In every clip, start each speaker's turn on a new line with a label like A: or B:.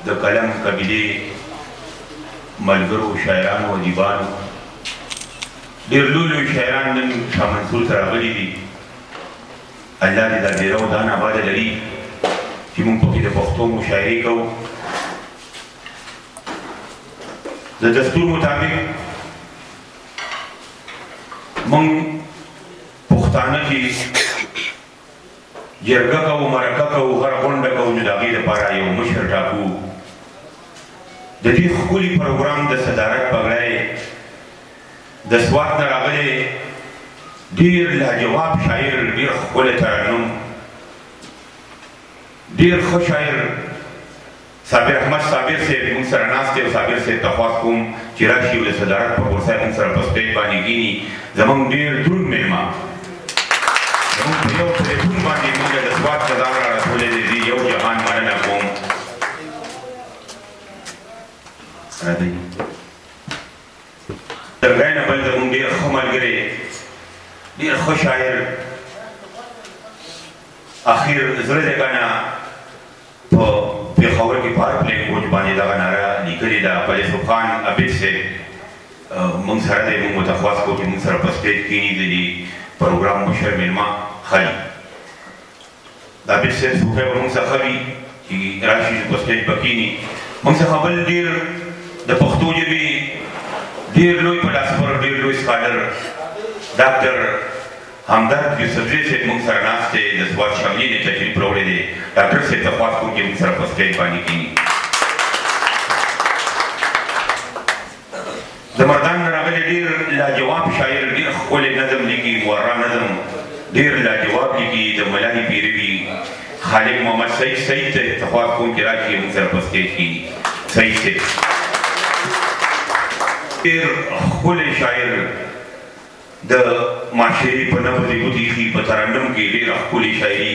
A: د قلم قبیلې ملګرو شاعرانو ادیبانو ډېر لوی لوی شاعران نن شاه منصور ته راغلي دي. الله دې دا ډېره ودان آباده لري چې موږ پکې د پښتو مشاعرې کوو. د دستور مطابق موږ پښتانه کې جرګه کوو، مرکه کوو، هر غونډه کوو چې د هغې لپاره یو مشر ټاکو. د دې ښکلي پروګرام د صدارت پګړی د سوات نه راغلی ډېر لاجواب شاعر، ډېر ښکلی ترنم، ډېر ښه شاعر صابر احمد صابر صاحب موږ سره ناست دی او صابر صاحب ته خواست کوم چې راشي او د صدارت په پرسه موږ سره په سټیج باندې کښېني. زموږ ډېر دروند مېلمه زموږ په یو ټلیفون باندې موږ د سوات صدار را رسولی دی. دې یو جهان مننه کوم. راځئ درګای نه بل زموږ ډېر ښه ملګری، ډېر ښه شاعر، اخر زړه دی که نه په پېښور کې په هر پلینګوج باندې دغه ناره لیکلې ده. فیصل خان عبید صاحب موږ سره دی، موږ ورته خواست کوو چې موږ سره په سټیج کښېني. د دې پروګرام مشر مېلمه خلي د عبید صاحب صوفی به موږ څخه وي چې راشي چې په سټیج به کښېني. موږ څخه بل ډېر د پښتو ژبې ډېر لوی فلاسفر، ډېر لوی سکالر ډاکټر همدرد یوسفزی صاحب موږ سره ناست دی. د سوات شملې نه تشریف راوړی دی. ډاکټر صاحب ته خواست کوم چې موږ سره په سټیج باندې کښېني. د مردان نه راغلی ډېر لاجواب شاعر، ډېر ښکلی نظم لیکي، مورا نظم ډېر لاجواب لیکي. د ملالي پیروي خالق محمد سعید ته خواست کوم چې راشي موږ سره په سټیج کښېني. سعید صاحب ډېر ښکلی شاعر، د معاشرې په نبض یې ودېخي، په ترنم کې ډېره ښکلې شاعري،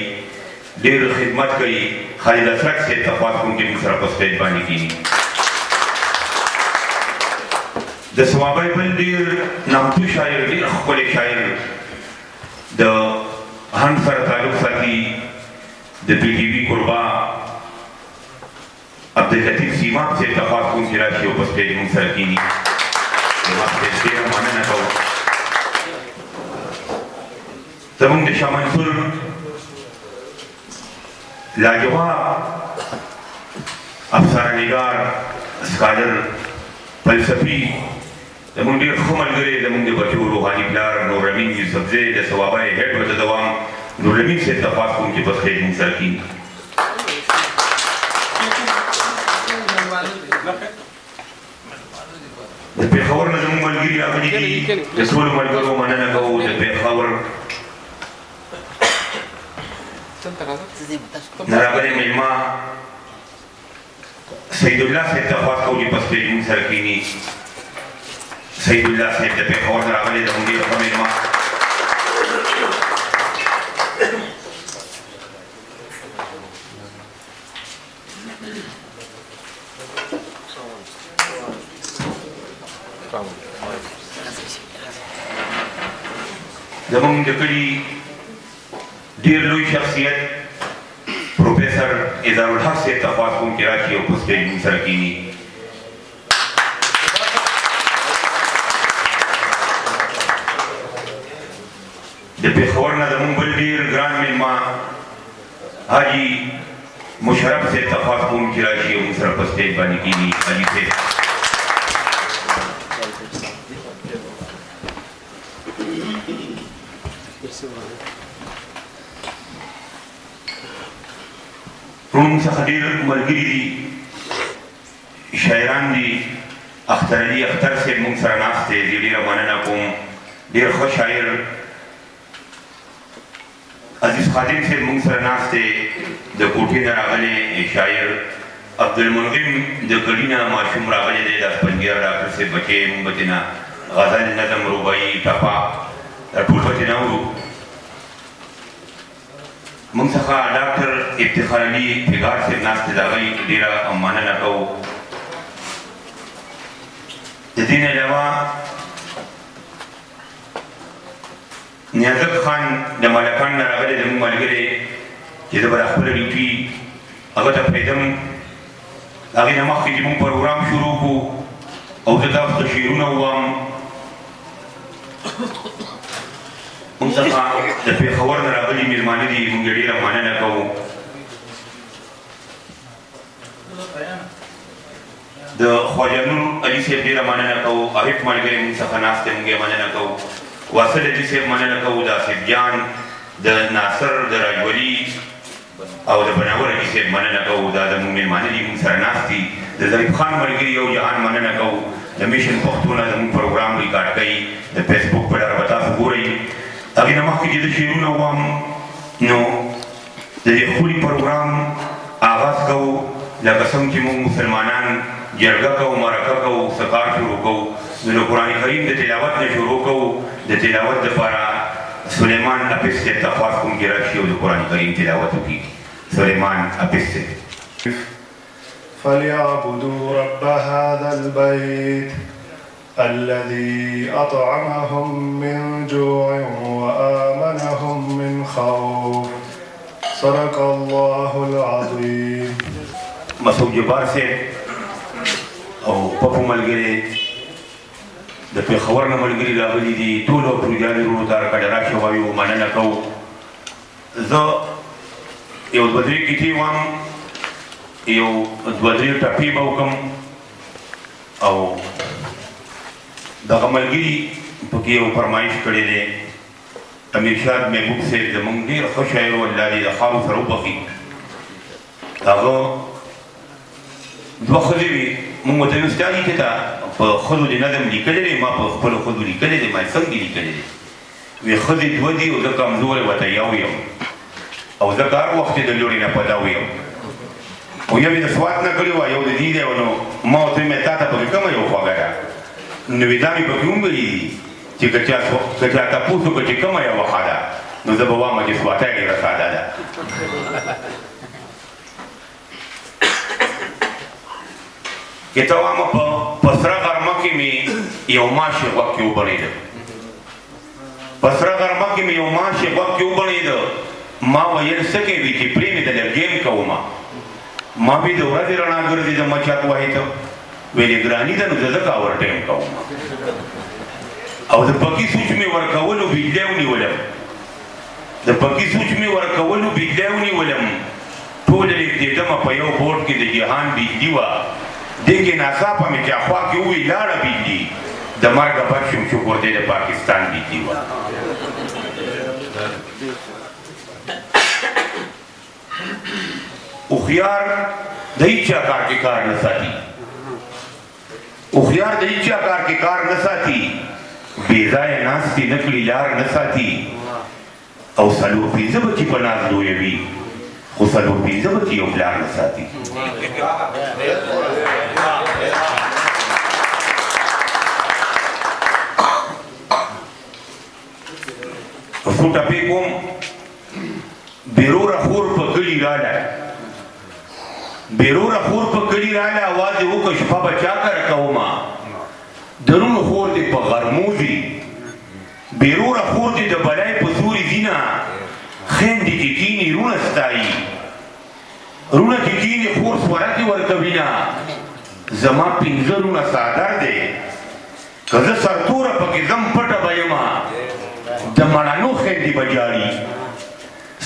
A: ډېر خدمت کوي. خالد اسرت صاحب ته خواست کوم چې موږ سره په سټیج باندې کښېني. د صوابی بل ډېر نامتو شاعر، ډېر ښکلی شاعر، د هند سره تعلق ساتي، د پي ټي وي کوربا عبداللطیف سیماب صاحب ته خواست کوم چې راشي او په سټیج موږ سره کښېني. سیماب صاحب ډېره مننه کوو. زموږ د شاه منصور لاجواب افسانه‌نګار، سکالر، فلسفي، زموږ ډېر ښه ملګری، زموږ د بچو روحاني پلار نورالامین یوسفزی، د صوابی هیډ ورته دوام نورالامین صاحب ته خواست کوم چې په سټیج موږ سره کښېني. د پېښور نه زموږ ملګري راغلي دي. د ټولو ملګرو مننه کوو. د پېښور نه راغلی مېلمه سید الله صاحب ته خواست کوو چې په سټیج موږ سره کښېني. سید الله صاحب د پېښور نه راغلی زموږ ډېر ښه مېلمه. زموږ د کلي ډېر لوی شخصیت پروفیسر اظهارالحق صاحب ته خواست کوم چې راشي او په سټیج موږ سره کښېني. د پېښور نه زموږ بل ډېر ګران مېلمه حاجي مشرف صاحب ته خواست کوم چې راشي او موږ سره په سټیج باندې کښېني. حاجي صاحب ټول موږ څخه ډېر ملګري دي، شاعران دي. اختر علي اختر صاحب موږ سره ناست دی. زه ډېره مننه کوم. ډېر ښه شاعر. عزیز خادم صاحب موږ سره ناست دی، د کوټې نه راغلی شاعر. عبدالمنعم د کلي نه ماشوم راغلی دی، د سپنګیر ډاکټر صاحب بچی. موږ به ترېنه غزل، نظم، رباعي، ټپه دا ټول به ترېنه اورو. موږ څخه ډاکټر افتخار علي فګار صاحب ناست دی، د هغوی ډېره مننه کوو. د دې نه علاوه نیازک خان د ملکان نه راغلی زموږ ملګری چې زه به دا خپله ډیوټي هغه ته پرېږدم. هغې نه مخکې چې موږ پروګرام شروع کړو او زه تاسو ته شعرونه ووایم موږ څخه د پېښور نه راغلي مېلمانه دي موږ یې ډېره مننه کوو د خواجه نور علي صاحب ډېره مننه کوو عارف ملګري موږ څخه ناست دی موږ یې مننه کوو واصل علي صاحب مننه کوو د آصف جان د ناصر د راجولي او د بناور علي صاحب مننه کوو دا زموږ مېلمانه دي موږ سره ناست دي د ظریف خان ملګري یو جهان مننه کوو د میشن پښتونه زموږ پروګرام ریکارډ کوي د فیسبوک په لاره به تاسو ګورئ هغې نه مخکې چې زه شعرونه ووایم نو د دې ښکلي پروګرام آغاز کوو لکه څنګه چې موږ مسلمانان جرګه کوو مرکه کوو سکار شروع کوو نو د قرآن کریم د تلاوت نه شروع کوو د تلاوت دپاره سلیمان حافظ صاحب ته خواست کوم چې راشي او د قرآن کریم تلاوت وکړي سلیمان حافظ صاحب
B: فليعبدوا رب هذا البيت الذي أطعمهم من جوع وآمنهم من خوف صدق الله العظيم
A: مسعود جبار صاحب او پپو ملګري د پېښور نه ملګري راغلي دي ټولو پروجاني وروڼو ته راکډه راشه وایو مننه کوو زه یو دوه درې کیټې وایم یو دوه درې ټپې به وکړم او دغه ملګري پکې یو فرمایش کړی دی امیرشاد محبوب صاحب زموږ ډېر ښه شاعر و الله دې د خاورو سره وبخي هغه دوه ښځې وې موږ ورته ویل ستا لیکې ته په ښځو دې نظم لیکلی دی ما په خپلو ښځو لیکلی دی ما څنګه دې لیکلی دی وی ښځې دوه دي او زه کمزوری ورته یو یم او زه هر وخت د لوړې نه پدو یم او یو یې د سوات نه کړي وه یو د دې دی نو ما ورته ویل تا ته پکې کومه یو خوږه ده نو وی دا مې پکې وویلي دي چې که چا تپوس وکړه چې کومه یوه ښه ده نو زه به وایم چې سواتی ډېره ساده ده که ته وایم په سره غرمه کې مې یو ماشي غوږ کې وبڼېده په سره غرمه کې مې یو ماشي غوږ کې وبڼېده ما ویل څه کوي چې پرې مې د لرګیم کومه ما بې د ورځې رڼا ګرځي د مچاک وایي ته ویلې ګراني ده نو زه ځکه اور ټیم کوم او د پکې سوچ مې ورکولو بجلی ونیولم د پکې سوچ مې ورکولو بجلی ونیولم ټوله لږدېدمه په یو بورډ کې د جهان بجلي وه دې کې ناڅاپه مې چې اخوا کې ووایي لاړه بجلي د مرګه بد شوم شکر دی د پاکستان بجلي وه هوښیار د هیچا کار کې کار نه ساتي هوښیار د هیچا کار کې کار نه ساتي بې ځایه ناستې نه کړي لار نه ساتي او څلور پنځه بچي په ناز لویوي خو څلور پنځه بچي یو پلار نه ساتي څو ټپې کوم بیروره خور په کلي راله بیروره خور په کلي راله اواز یې وکړه شپه به چا کره کومه درونو خور دې په غرمو ځي بیروره خور دې د بلای په سوري ځینه خویندې چې کینې رونه ستایي رونه چې کینې خور سورکې ورکوینه زما پنځه رونه څادر دی که زه سرتوره پکې ځم پټه به یمه د مړانو خویندې به جاړي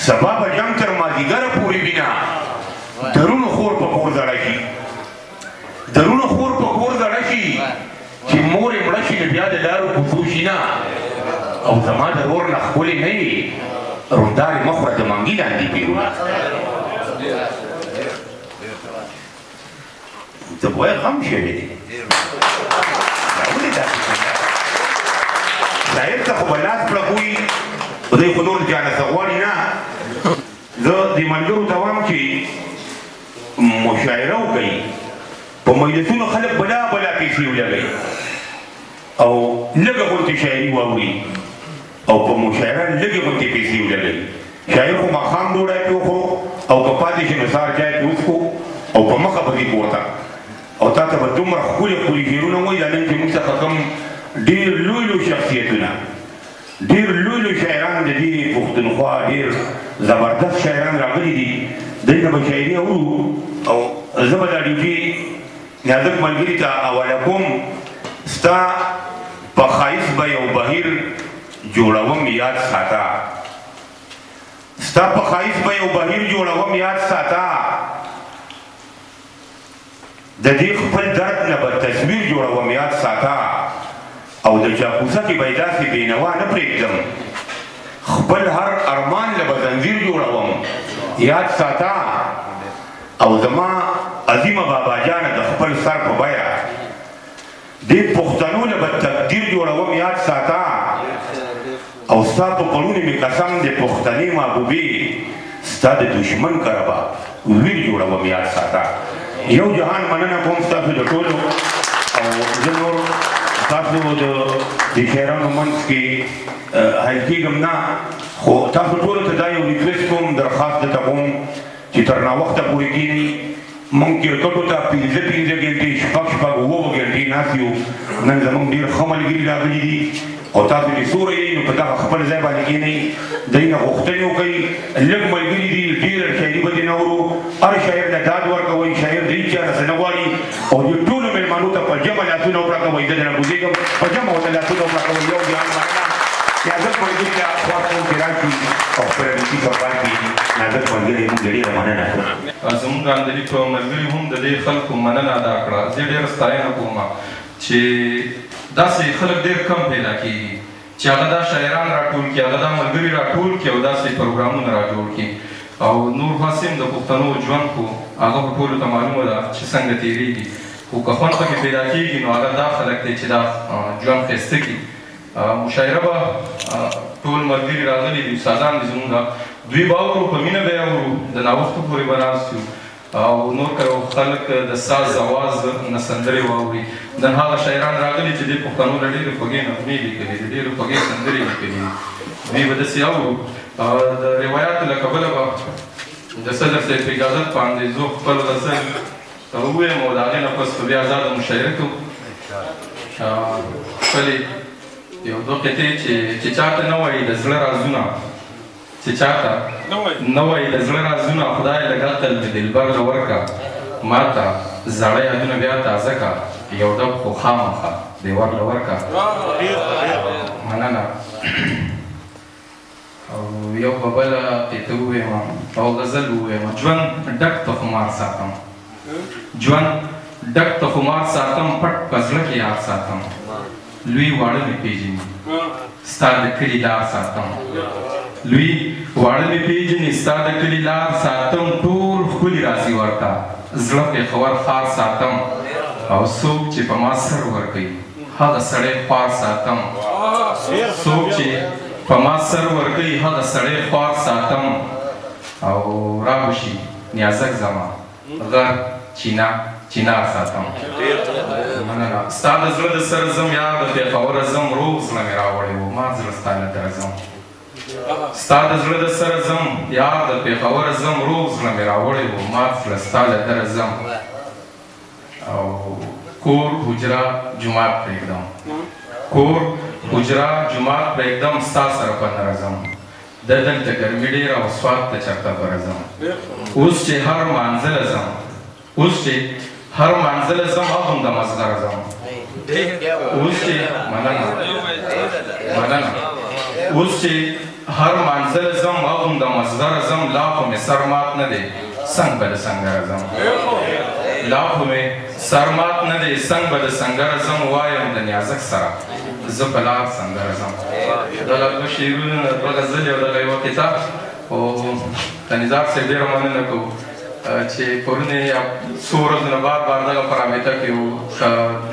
A: سبا به جنګ تر مازدیګره پورې وینه درونو خور په کور زړه شي درونو خور په کور زړه شي چې مور یې مړه شي نو بیا د لارو کوڅو شي نه او زما د ورور نه ښکلې نه وي روندارې مه خوره د منګي لاندې پیرونه ته بوی غم شوی دی ولې داسې شاعر ته خو به لاس پړکوي خدای خو نور جانه څه غواړي نه زه دې ملګرو ته وایم چې مشاعره وکړي په مجلسونو خلک بلا بلا پیسې ولګوي او لږه غوندې شاعري واوري او په مشاعره لږې غوندې پیسې ولګوي شاعر خو ماښام ډوډۍ پې وخورو او که پاتې شي نو سهار چای پې وڅښو او په مخه به ځي کور ته او تا ته به دومره ښکلي ښکلي شعرونه وایي دا نن چې موږ څخه کوم ډېر لوی لوی شخصیتونه ډېر لوی لوی شاعران د دې پښتونخوا ډېر زبردست شاعران راغلي دي دوی نه به شاعري اورو او زه به دا ډیوټي نازک ملګري ته حواله کوم ستا په ښایست به یو بهیر جوړوم یاد ساته ستا په ښایست به یو بهیر جوړوم یاد ساته د دې خپل درد نه به تصویر جوړوم یاد ساته او د چاپوسه کې به یې داسې بېنوا نه پرېږدم خپل هر ارمان له به زنځیر جوړوم یاد ساته او زما عظیمه بابا جانه د خپل سر په بیه دې پښتنو له به تقدیر جوړوم یاد ساته او ستا په پړونې مې قسم د پښتنې محبوبې ستا د دشمن کره به ویر جوړوم یاد ساته یو جهان مننه کوم ستاسو د ټولو او زه نور تاسو د شاعرانو منځ کې حایل کېږم نه خو تاسو ټولو ته دا یو ریکویسټ کوم درخواست درته کوم چې تر ناوخته پورې کښېنئ موږ کرکټو ته 15 ګنټې شپږ 9 ګنټې ناست یو نن زموږ ډېر ښه ملګري راغلي دي او تاسو چې سوره یئ نو په دغه خپل ځای باندې کښېنئ دوی نه غوښتنې وکړئ لږ ملګري دي ډېره شاعري به دې نه اورو هر شاعر له ډاډ ورکوئ شاعر د هېڅ چا نه څه نه غواړي او دې ټولو مېلمانو ته په جمع لاسونه وپړکوئ زه درنه کوزېږم په جمع ورته لاسونه وپړکوئ یو جهان مننه نازک ملګري ته خواست کوم چې راشي او خپله روسي سفر کې نازک ملګري موږ ډېره مننه کوو
C: زموږ راندلي په ملګري هم د دې خلکو مننه ادا کړه زه ډېره ستاینه کوم چې داسې خلک ډېر کم پیدا کېږي چې هغه دا شاعران راټول کړي هغه دا ملګري راټول کړي او داسې پروګرامونه راجوړ کړي او نور حاسم د پښتنو ژوند خو هغه په ټولو ته معلومه ده چې څنګه تېرېږي خو که خوند پکې پیدا کېږي نو هغه دا خلک دی چې دا ژوند ښایسته کړي مشاعره به ټول ملګري راغلي دي استادان دي زموږ دوی به اورو په مینه به یې اورو د ناوخته پورې به ناست یو او نور که خلک د ساز اواز نه سندرې واوري نن هغه شاعران راغلي چې دې پښتنو له ډېرې خوږې نغمې لیکلي دي ډېرې خوږې سندرې لیکلي دي دوی به داسې اورو د روایاتو له کبله به د صدر صاحب په اجازت باندې زه خپل غزل ووایم او د هغې نه پس به بیا ازاده مشاعره کوو خپلې یو دوه قطعې چې چاته نه وایي د زړه رازونه چې چاته نه وایي د زړه رازونه خدای لږ عقل د دلبر له ورکه ما ته زاړه یادونه بیا تازه که یو ډب خو خامخه دیوار له ورکه مننه او یو به بله قطعه ووایم او غزل ووایم ژوند ډک ته خمار ساتم ژوند ډک ته خمار ساتم پټ په زړه کې یاد ساتم لوی واړه مې پېژني ستا د کلي لار ساتم لوی واړه مې پېژني ستا د کلي لار ساتم ټول ښکلي راځي ورته زړه پېښور ښار ساتم او څوک چې په ما سر ورکوي هغه سړی خوار ساتم څوک چې په ما سر ورکوي هغه سړی خوار ساتم او راوشي نیازک زما غر چینار ساتم ستا د زړه د سر ځم یار د پېښوره ځم روغ زړه مې راوړی و ما زړه ستا له درځم ستا د زړه د سر ځم یار د پېښوره ځم روغ زړه مې راوړی و ما زړه ستا له درځم او کور حجره جومات پرېږدم کور حجره جومات پرېږدم ستا سره په نه راځم د دلته ګرمي ډېره او سوات ته چېرته به راځم اوس چې هر مانځله ځم اوس چې هر منزل زم اغم د مزغر زم اوس چې مننه اوس چې هر منزل زم اغم د مزغر زم لا خو مې سر مات نه دی څنګ به د سنګر زم لا خو مې سر مات نه دی څنګ به د سنګر زم وایم د نیازک سره زه په لار سندره زم دغه دوه شعرونه دوه غزلې او دغه یوه کتاب خو تنظار صاحب ډېره مننه کوو چې پرونې څو ورځو نه بعد دغه په رابطه کې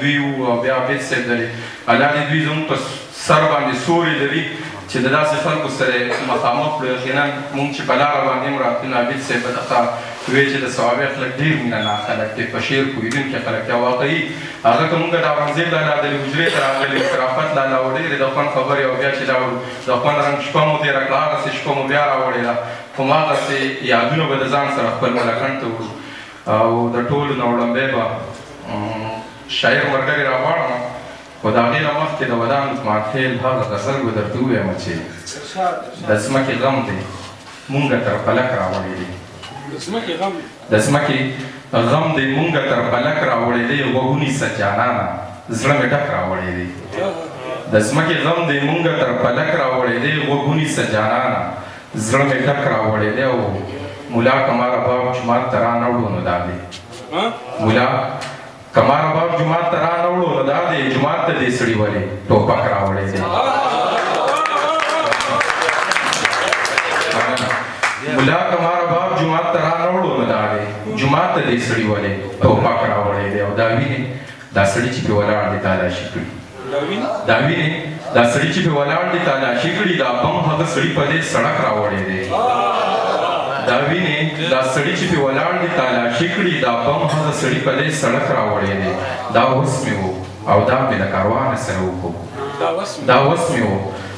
C: دوی وو او بیا عبید صاحب لري الله دې دوی زموږ په سر باندې سوري لري چې د داسې خلکو سره مخامخ کړو یقینا مونږ چې په لاره باندې هم راتلو عبید صاحب به دغه وایي چې د ثوابي خلک ډېر مینه ناک خلک دي په شعر پوهېدونکي خلک دي او واقعي هغه که مونږ د اورنګزېب لالا د حجرې ته راغلي شرافت لالا و ډېرې د خوند خبرې او بیا چې لاړو د خوند رنګ شپه مو تېره کړه هغسې شپه مو بیا راوړې ده هماغسې یادونه به د ځان سره خپل ملکنډ ته وړو او د ټولو نه وړاندې به شاعر ملګري راغواړم خو د هغې نه مخکې د ودان عثمان خیل هغه غزل به درته ووایم چې د ځمکې غم دی مونږ تر فلک راوړی دی د ځمکې غم دې مونږه تر پلک راوړی دی غوږونی سه جانانه زړه مې ډک راوړی دی د ځمکې غم دې مونږه تر پلک راوړی دی غوږونی سه جانانه زړه مې ډک راوړی دی او ملا کمار باب جومات ته رانه وړو نو دا دی ملا کمار باب جومات ته رانه وړو نو دا دی جومات ته دې سړي ولې ټوپک راوړی دی ملا کمار باب جومات ته رانه وړو نو دا دی جومات ته دې سړي ولې ټوپک راوړی دی او دا وینې دا سړي چې پرې ولاړ دی تالاشي کړي دا وینې دا سړي چې پرې ولاړ دی تالاشي کړي دا بم هغه سړي په دې سړک راوړی دی دا وینې دا سړي چې پرې ولاړ دی تالاشي کړي دا بم هغه سړي په دې سړک راوړی دی دا وس مې و او دا مې د کاروانه سره وکړو دا وس مې و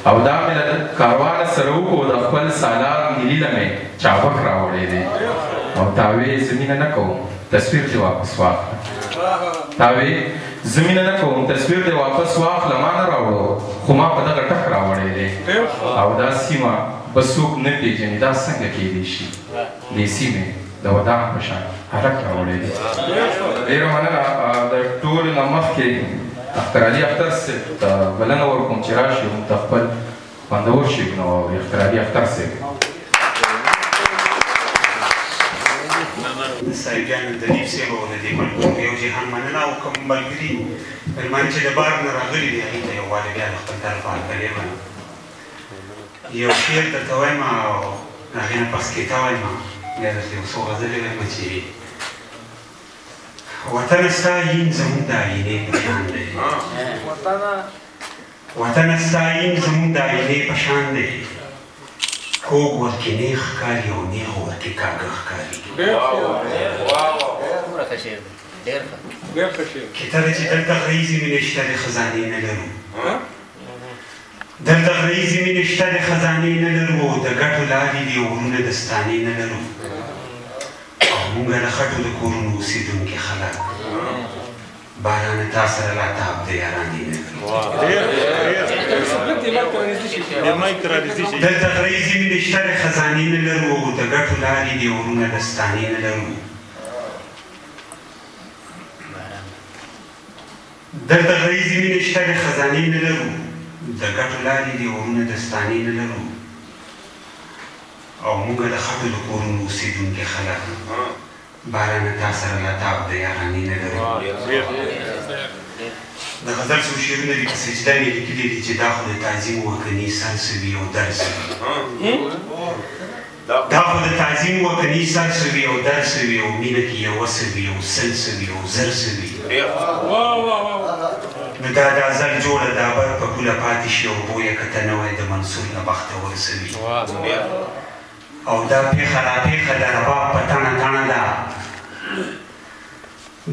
C: او دا مې د کاروانه سره وکړو د خپل سالار نیلي له مې چابک راوړی دی او تاوې زمینه نه کوم تصویر دې واپس واخله تاوې زمینه نه کوم تصویر دې واپس واخله ما نه راوړو خو ما په دغه ټک راوړی دی او دا سیمه به څوک نه پېژني دا څنګه کیدی شي دې سیمې د ودان په شان هلک راوړی دی ډېره مننه د ټولو نه مخکې اختر علي اختر صاحب ته بلنه ورکوم چې راشي موږ ته خپل خوندور شعرونه واوري اختر علي اختر صاحب
D: د صاحبجانو د نیب صاحب او د دې ملګرو یو جهان مننه او کوم ملګري مېلمانه چې د بار نه راغلي دي هغې ته یو وارې بیا له خپل طرفه هرکلی یم یو شعر درته وایم او هغې نه پس کیتا وایم بیا درته یو څو غزلې وایم چې وطن ستا یم زموږ د آینې په شان دی وطن ستا یم زموږ د آینې په شان دی کوږ ورکې نیغ ښکاري او نیغ ورکې کاږه ښکاري کته ده چې دلته غریزې مینې شته د خزانې نه لرو دلته غریزې مینې شته د خزانې نه لرو او د ګټو لارې دي ورونه دستانې نه لرو او موږ د خټو د کورونو اوسېدونکي خلک بارانه تا سره لا تاب د یارانې نه لرو دلته غریزې مینې شته د خزانې نه لرو او د ګټو لارې دي ورونه دستانې نه لرو دلته غریزې مینې شته د خزانې نه لرو د ګټو لارې دي ورونه دستانې نه لرو او موږ د خټو د کورونو اوسېدونکي خلک بارانه تا سره لا تاب د یارانې نه لرو د غزل څو شعرونه دي په سجده مې لیکلي دي چې دا خو د تعظیم وکني سر سوي او در سوي دا خو د تعظیم وکني سر سوي او در سوي او مینه کې یوه سوي او سل سوي او زر سوي نو دا ځل جوړه دا بر په پوله پاتې شي او بویه که ته نه وای د منصور نه بخته ورسوي او دا پېښه راپېښه د رباب په تڼه تڼه ده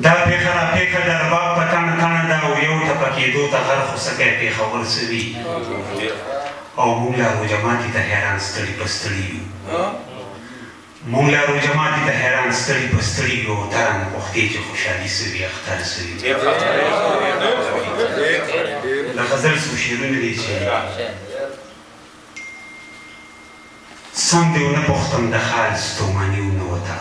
D: دا پېښه راپېښه د رباب په تڼه تڼه ده او یو ته په کېدو ته غر خو سکی پېښور سوي او موږ لارو جماعتې ته حیران ستړي په ستړي یو موږ لارو جماعتې ته حیران ستړي په ستړي یو ترانه پوښتې چې خوشحالي سوي اختر سوي د غزل څو شعرونه دي چې سم دې ونه پوښتم د خال ستوماني ونه وته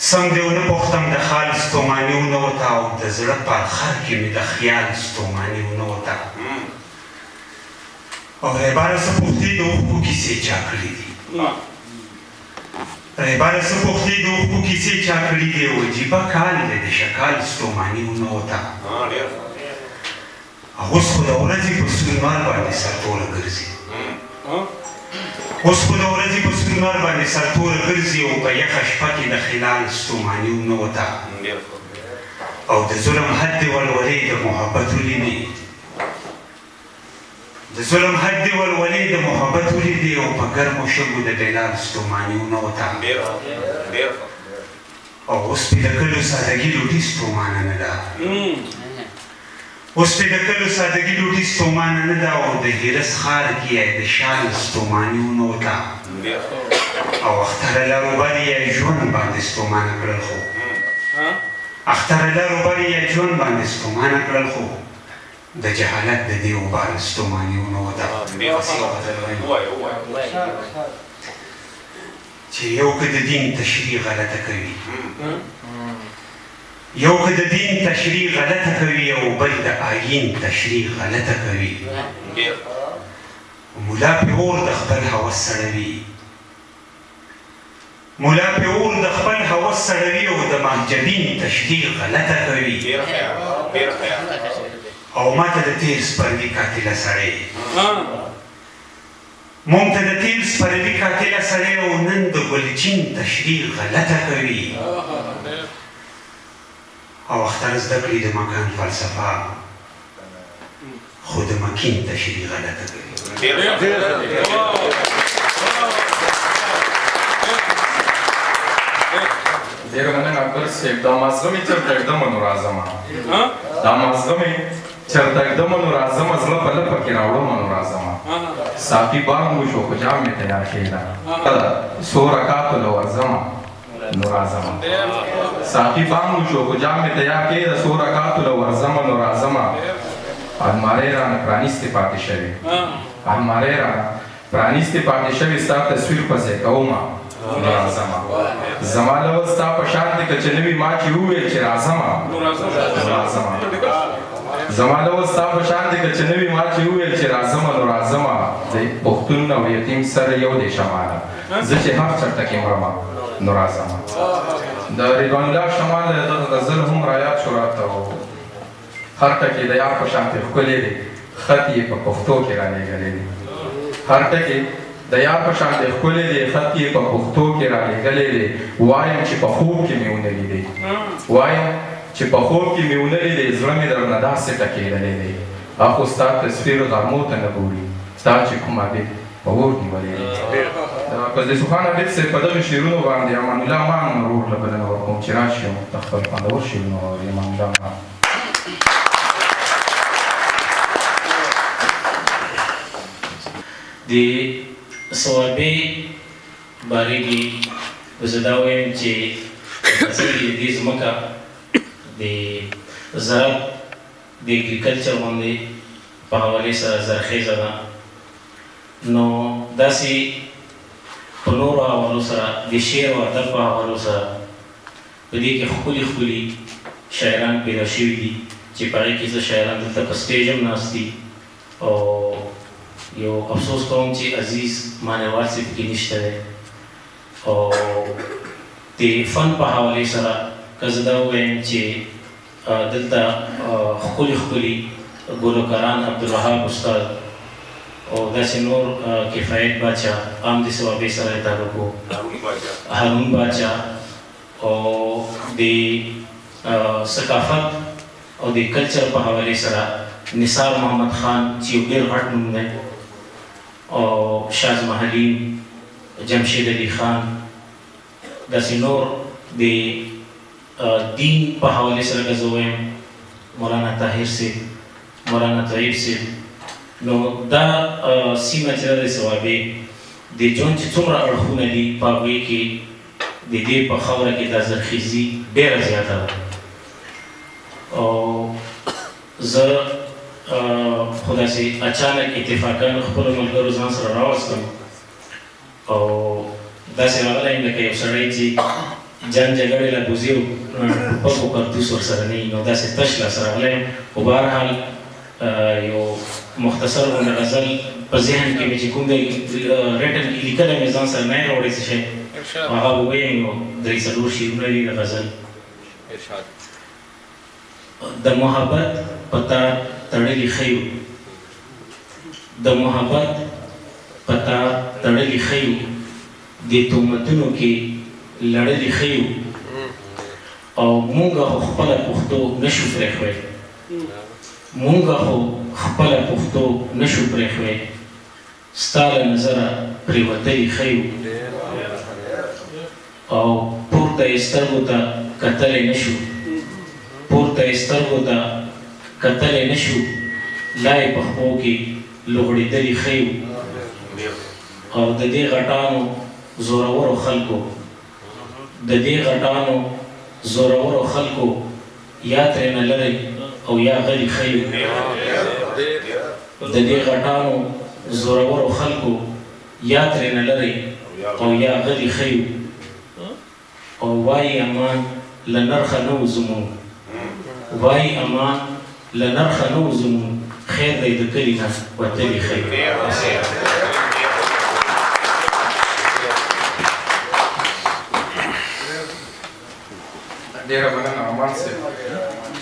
D: سم دې ونه پوښتم د خال ستوماني ونه وته او د زړه په خر کې مې د خیال ستوماني ونه وته او رهبره څه پوښتې د اوښکو کیسې چا کړي دي رهبره څه پوښتې د اوښکو کیسې چا کړي دي او عجیبه کال دی د شکال ستوماني ونه وته اوس خو د ورځې په سورمال باندې سرتوره ګرځي اوس خو د ورځې په سورمال باندې سرتوره ګرځي او په یخه شپه کې د خلال ستوماني ونه وته او د ظلم حد دې ولولې د محبت ولیدې د ظلم حد دې ولولې د محبت ولیدې او په ګرمو شګو د بلال ستوماني ونه وته او اوس پې د کلو سادګي ډوډۍ ستومانه نه ده اوس پې د کلو سادګي ډوډۍ ستومانه نه ده او د هرس ښار کې یې د شال ستوماني ونه وته او اختره لروبر یې ژوند باندې ستومانه کړل خو اختره لروبر یې ژوند باندې ستومانه کړل خو د جهالت د دې وبال ستوماني ونه وته چې یو که د دین تشریح غلطه کوي یو که د دین تشریح غلطه کوي او بل د آیین تشریح غلطه کوي ملا پې اور د خپل هوس سړوي ملا پې اور د خپل هوس سړوي او د محجبین تشریح غلطه کوي او ماته د تیر سپرلي قاتله سړی مونږ ته د تیر سپرلي قاتله سړی او نن د ګلچین تشریح غلطه کوي او اختر زده کړي د مکان فلسفه خو د مکین تشریح غلطه کوي
C: ډېر مننه اکبر صاحب دا مازغه مې چېرته ږدمه نو راځمه دا مازغه مې چېرته ږدمه نو راځمه زړه په لپه کې راوړمه نو راځمه صافي بانګ وشو خو جام مې تیار کېږده څو رکاتو له ورځمه نو راځمه صافي بانګ وشو خو جام مې تیار کېږده څو رکاتو له ورځمه نو راځمه المارۍ رانه پرانیستې پاتې شوې المارۍ رانه پرانیستې پاتې شوې ستا تصویر پسې کومه نو راځمه زما لول ستا په شان دی که چې نه وي ما چې وویل چې راځمه نو راځمه زما لول ستا په شان دی که چې نه وي ما چې وویل چې راځمه نو راځمه د پښتون او یتیم سره یو دی شماله زه چې هر چېرته کې مرمه نو راځمه د رضوان الله شمال د غزل هم رایاد شو راته هر ټکي د یار په شانتې ښکلی دی خط یې په پښتو کې رالېږلی دی هر ټکي د یار په شانتې ښکلی دی خط یې په پښتو کې رالېږلی دی وایم چې په خوب کې مې ونه لیدې وایم چې په خوب کې مې ونه لیدې زړه مې درنه داسې ټکېدلی دی اخو ستا تصویر غرمو ته نه ګوري ستا چې کوم عابد په اور نیولی دی فضل خان عابد صاحب په دغه شعرونو باندې امان الله مان ورور له بلنه ورکوم چې راشي او د خپل خوندور شعرونه واوري امان الله مان
E: د صوابۍ باره کې زه دا وایم چې غزل د دې ځمکه د زراعت د اګریکلچر باندې په حوالې سره زرخیزه ده نو داسې په نورو حوالو سره د شعر او ادب په حوالو سره په دې کې ښکلي ښکلي شاعران پیدا شوي دي چې په هغې کې زه شاعران دلته په سټیج هم ناست دي او یو افسوس کوم چې عزیز مانیوال صاحب پکې نشته دی او د فن په حوالې سره که زه دا ووایم چې دلته ښکلي ښکلي ګلوکاران عبدالوهاب استاد او داسې نور کفایت باچا عام د صوابۍ سره یې تعلق و هارون باچا او د ثقافت او د کلچر په حوالې سره نثار محمد خان چې یو ډېر غټ نوم دی او شاز محلیم جمشید علي خان داسې نور د دین په حوالې سره که زه ووایم مولانا طاهر صاحب مولانا طیب صاحب نو دا سیمه چې ده د صوابۍ د ژوند چې څومره اړخونه دي په هغوی کې د دې په خاوره کې دا زرخیزي ډېره زیاته ده او زه خو داسې اچانک اتفاقاً خپلو ملګرو ځان سره راوستم او داسې راغلی یم لکه یو سړی چې جنګ جګړې له ګوزي او ټوپک او کارتوس ورسره نه وي نو داسې تش لاس راغلی یم خو بهرحال یو مختصر غونډه غزل په ذهن کې مې چې کوم دی ریټن کې لیکلی مې ځان سره نه یې راوړی څه شی هغه به ووایم یو درې څلور شعرونه دي د غزل د محبت پتا تړلي ښیو د محبت پتا تړلي ښیو د تهمتونو کې لړلي ښیو او مونږ خو خپله پښتو نشو پرېښوی مونږ خو خپله پښتو نشو پرېښوی ستا له نظره پرېوتلي ښیو او پورته یې سترګو ته کتلی نشو پورته یې سترګو ته کتلی نشو لا یې په خپو کې لغړېدلي ښیو او د دې غټانو زورورو خلکو د دې غټانو زورورو خلکو یا ترېنه لرې او یا غلي ښیو د دې غټانو زورورو خلکو یا ترېنه لرې او یا غلی خیو او وای امان لنرخه نو زمون وای امان لنرخه نو زمون خیر دی د کلي نه وتلي خیر
C: ډېره مننه امان صاحب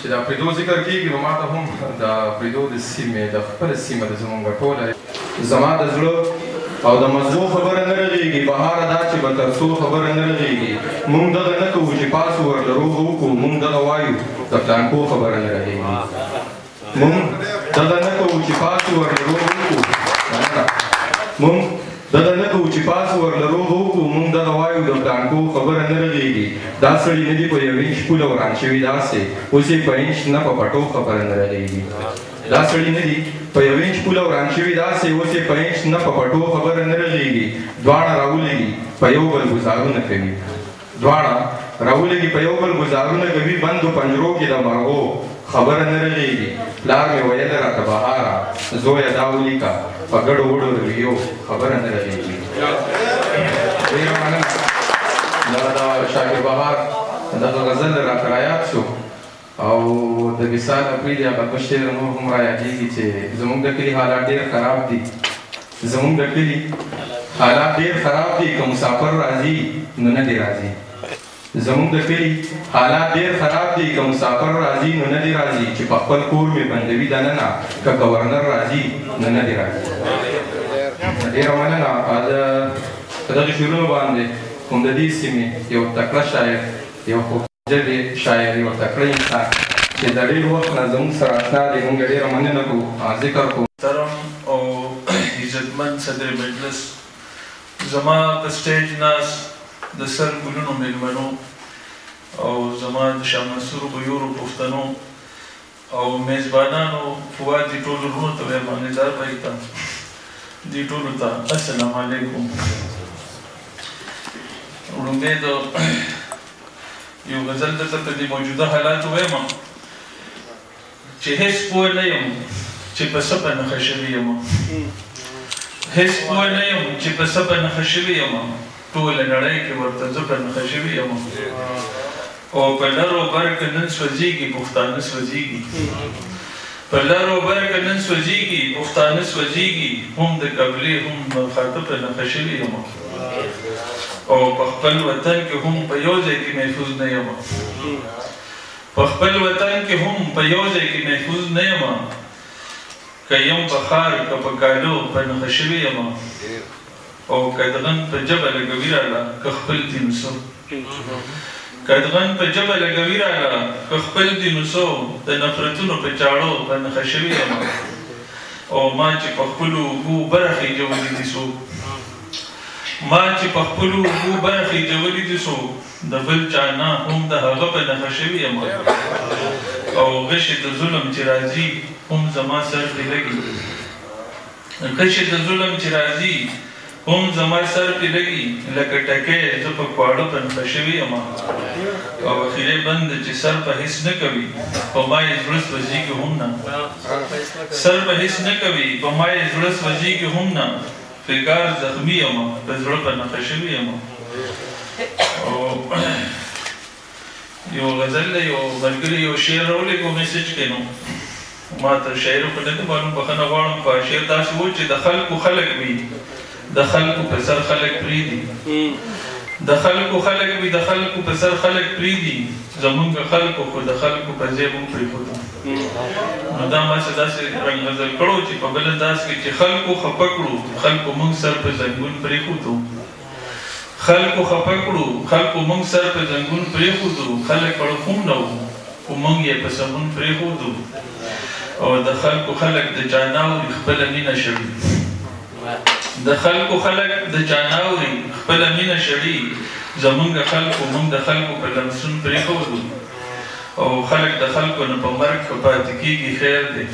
C: چې دا پریدو ذکر کېږي نو ما ته هم د پریدو د سیمې د خپله سیمه د زمونږ ټوله زما د زړه او د مزغو خبره نه رغېږي بهاره دا چې به تر څو خبره نه رغېږي مونږ دغه نه کوو چې پاس ورله روغه وکړو مونږ دغه وایو د پلانکو خبره نه رغېږي مونږ دغه نه کوو چې پاس ورله روغه وکړو مونږ دغه نه کوو چې پاس ورله روغه وکړو مونږ دغه وایو د پلانکو خبره نه رغېږي دا سړي نه دي په یو انچ پوله وران شوي داسې اوس یې په انچ نه په پټو خبره نه رغېږي دا سړي نه دي په یو انچ پوله وران شوي داسې اوس یې په انچ نه په پټو خبره نه رغېږي دواړه راولېږي په یو بل ګزارونه کوي دواړه راولېږي په یو بل ګزارونه کوي بندو پنجرو کې د مرغو خبره نه رغېږي پلار مې ویل راته بهاره زویه دا ولیکه په ګډو وډو رویو خبره نه رغېږي ډېره مننه دا د شاکر بهار دغه غزل راته رایاد شو او د وصال اپریل هغه په شعر نور هم رایادېږي چې زموږ د کلي حالات ډېر خراب دي زموږ د کلي حالات ډېر خراب دي که مسافر راځي نو نه دی راځي زموږ د کلي حالات ډېر خراب دي که مسافر راځي نو نه دی راځي چې په خپل کور مې بندوي دننه که گورنر راځي نو نه دی راځي ډېره مننه په دغې شعرونو باندې کوم د دې سیمې یو تکړه شاعر یو خوږژبې شاعر یو تکړه انسان چې د ډېر وخت نه زموږ سره اشنا دی موږ ډېره مننه کوو ذکر کوو
F: محترم او عزتمند صدر مجلس زما په سټیج ناست د سر ګلونو میلمنو او زما د شاه منصور غیورو پښتنو او میزبانانو فواد دې ټولو وروڼو ته وایم نظار بھائی ته دې ټولو ته السلام علیکم وړومبی د یو غزل درته په دې موجوده حالاتو وایم چې هیڅ پوه نه یم چې په څه په نښه شوي یم هیڅ پوه نه یم چې په څه په نښه شوي یم ټوله نړۍ کې ورته زه په نښه شوي یم او په لر او بر کې نن سوځېږي پښتانه سوځېږي په لر او بر کې نن سوځېږي پښتانه سوځېږي هم د قبلې هم خاطه په نښه شوي یم او په خپل وطن کې هم په یو ځای کې محفوظ نه یم په خپل وطن کې هم په یو ځای کې محفوظ نه یم که یم په ښار که په کالو په نښه شوي یم او کدغن په ژبه لګوي راله که خپل دي نو څه کدغن په ژبه لګوي راله که خپل دي نو څه د نفرتونو په چاړو په نښه شوي یم او ما چې په خپلو اوبو برخې جوړې دي څوک ما چې په خپلو اوبو برخې جوړې دي څوک د بل چا نه هم د هغه په نښه شوي یم او غشې د ظلم چې راځي هم زما سر پرې لګي غشې د ظلم چې راځي هم زما سر پرې لګي لکه ټکی زه په کواړه په نښه شوي یم او اخرې بند چې سر په هېڅ نه کوي په ما یې زړه سوځېږي هم نه سر په هېڅ نه کوي په ما یې زړه سوځېږي هم نه فکر زخمی یم په زړه په نښه شوي یم او یو غزل دی یو ملګري یو شعر راولېږو میسج کې نو ما ته شاعر خو نه دی معلوم بخښنه غواړم په شعر داسې و چې د خلکو خلک وي د خلکو په سر خلک پرېږدي د خلکو خلک وي د خلکو په سر خلک پرېږدي زمونږ خلکو خو د خلکو په ځای هم پرېښودو نو دا ما څه داسې رنګ غزل کړو چې په بله داس کې چې خلکو خفه کړو خلکو موږ سر په زنګون پرېښودو خلکو خفه کړو خلکو موږ سر په زنګون پرېښودو خلک اړخ هم نه وو خو موږ یې په سمون پرېښودو او د خلکو خلک د چا نه اوري خپله مینه شړي د خلکو خلک د چا نه اوري خپله مینه شړي زمونږ خلکو موږ د خلکو په لمسون پرېښودو او خلک د خلکو نه په مرګ که پاتې کېږي خیر دی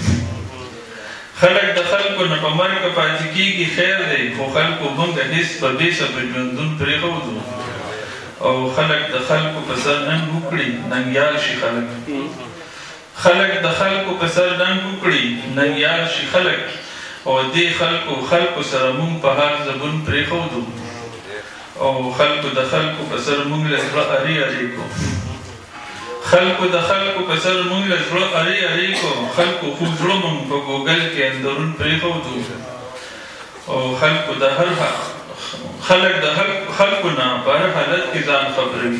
F: خلک د خلکو نه په مرګ که پاتې کېږي خیر دی خو خلکو موږ هېڅ په بیسه په ژوندون پرېښودو او خلک د خلکو په سر ننګ وکړي ننګیال شي خلک د خلکو په سر ننګ وکړي ننګیال شي خلک او دې خلکو سره موږ په هر زبون پرېښودو او خلکو د خلکو په سر مونږ له زړه اري اري کو خلکو د خلکو په سر مونږ له زړه اري اري کو خلکو خو زړه مونږ په ګوګل کې اندرون پرېښودو او خلکو د هر خلک د خلکو نه په هر حالت کې ځان خبروي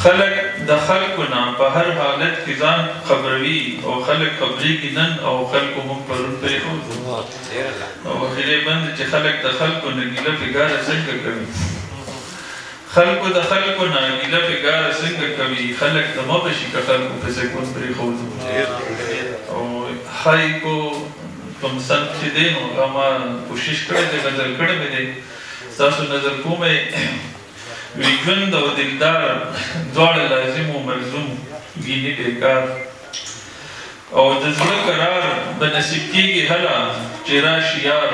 F: خلک د خلکو نه په هر حالت کې ځان خبروي او خلک خبرېږي نن او خلکو هم پرون پرېښودو او اخرې بند چې خلک د خلکو نه ګیله فګاره څنګه کوي خلکو د خلکو نه ګیله فګاره څنګه کوي خلک د مه بشي که خلکو په سکون پرېښودو او ښایي کو کوم سند چې دی نو هغه ما کوشش کړی دی غزل کړی مې دی ستاسو نظر کومی وی ژوند او دلدار دواړه لازم و ملزوم ویني بیکار او د زړه قرار به نصیب کېږي هله چې راشي یار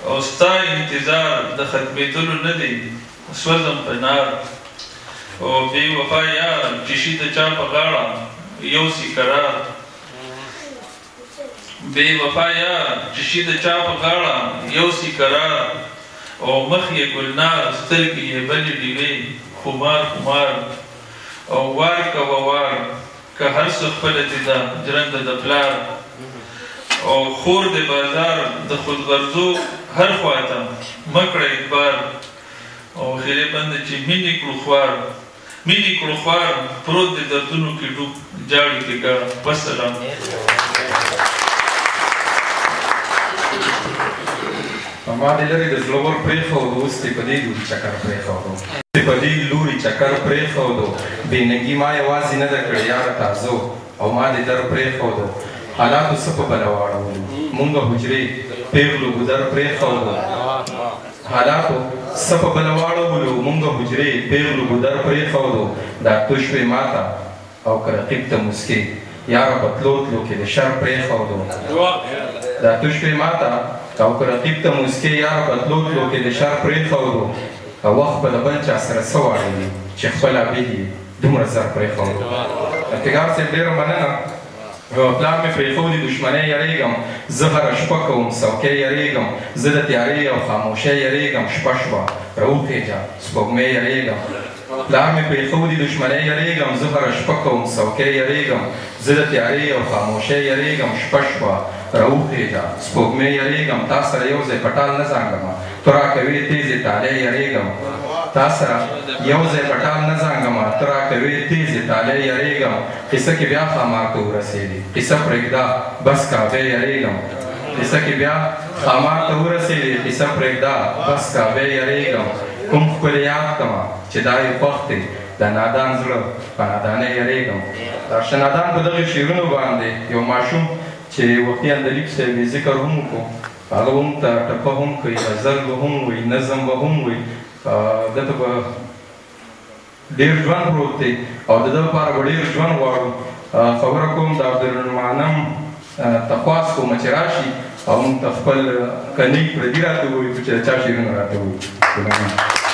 F: او ستا انتظار د ختمېدلو نه دی سوځم په نار او بې وفا یار چې شي د چا په غاړه یو سي قرار بې وفا یار چې شي د چا په غاړه یو سي قرار او مخ یې ګلنار سترګې یې بلې ډیوې خمار خمار او وار کوه وار که هر څه خپله دې ده جرنده د پلار او خور د بازار د خودغرضو هر خواته مه کړه اعتبار او خیرې بنده چې مینې کړو خوار مینې کړو خوار پروت د دردونو کې ډوب جاړي کې ګاړه وسلام
C: ما دې لرې د زړه ور پرېښودو اوس دې په دې لوري چکر پرېښودو په دې لوري چکر پرېښودو بېنګي ما یوازې نه ده کړې یاره تازو او ما دې در پرېښودو حالاتو څه په بله واړولو مونږ حجرې پېغلو ګودر پرېښودو حالاتو څه په بله واړولو مونږ حجرې پېغلو ګودر پرېښودو دا تو شوې ماته او که رقیب ته موسکې یاره په تلو تلو کې د شر پرېښودو دا تو شوې ماته او که رقیب ته موسکې یاره په تلو تلو کې د شر پرېښودو او وخت به د بل چا سره څه واړوي چې خپل عبید یې دومره زر پرېښودو اتګار صاحب ډېره مننه پلار مې پرېښودي دشمنۍ یریږم زه هره شپه کوم څوکۍ یریږم زه د تیارې او خاموشۍ یریږم شپه شوه راوخېږه سپوږمۍ یریږم پلار مې پرېښودي دشمنۍ یریږم زه هره شپه کوم څوکۍ یریږم زه د تیارې او خاموشۍ یریږم شپه شوه راوخېږه سپوږمۍ یریږم تا سره یو ځای پټال نه زانګمه تو راکوې تیزې تالۍ یریږم تا سره یو ځای پټال نه زانګمه ته راکوې تیزې تالۍ یریږم قصه کې بیا خامار ته ورسېدې قصه پرېږده بس کعبې یریږم قصه کې بیا خامار ته ورسېدې قصه پرېږده بس کعبې یریږم کوم ښکلی یاد کړمه چې دا یې خوښ دی د نادان زړه په نادانۍ یریږم د ارشنادان په دغې شعرونو باندې یو ماشوم چې وختي اندلیب صاحب یې ذکر هم وکړو هغه به موږ ته ټپه هم کوي غزل به هم وایي نظم به هم وایي ده ته به ډېر ژوند پروت دی او د ده لپاره به ډېر ژوند غواړو خبره کوم د عبدالمنعم ته خواست کومه چې راشي او موږ ته خپل کنۍ پردي راته ووایي چې د چا شعرونه راته ووایي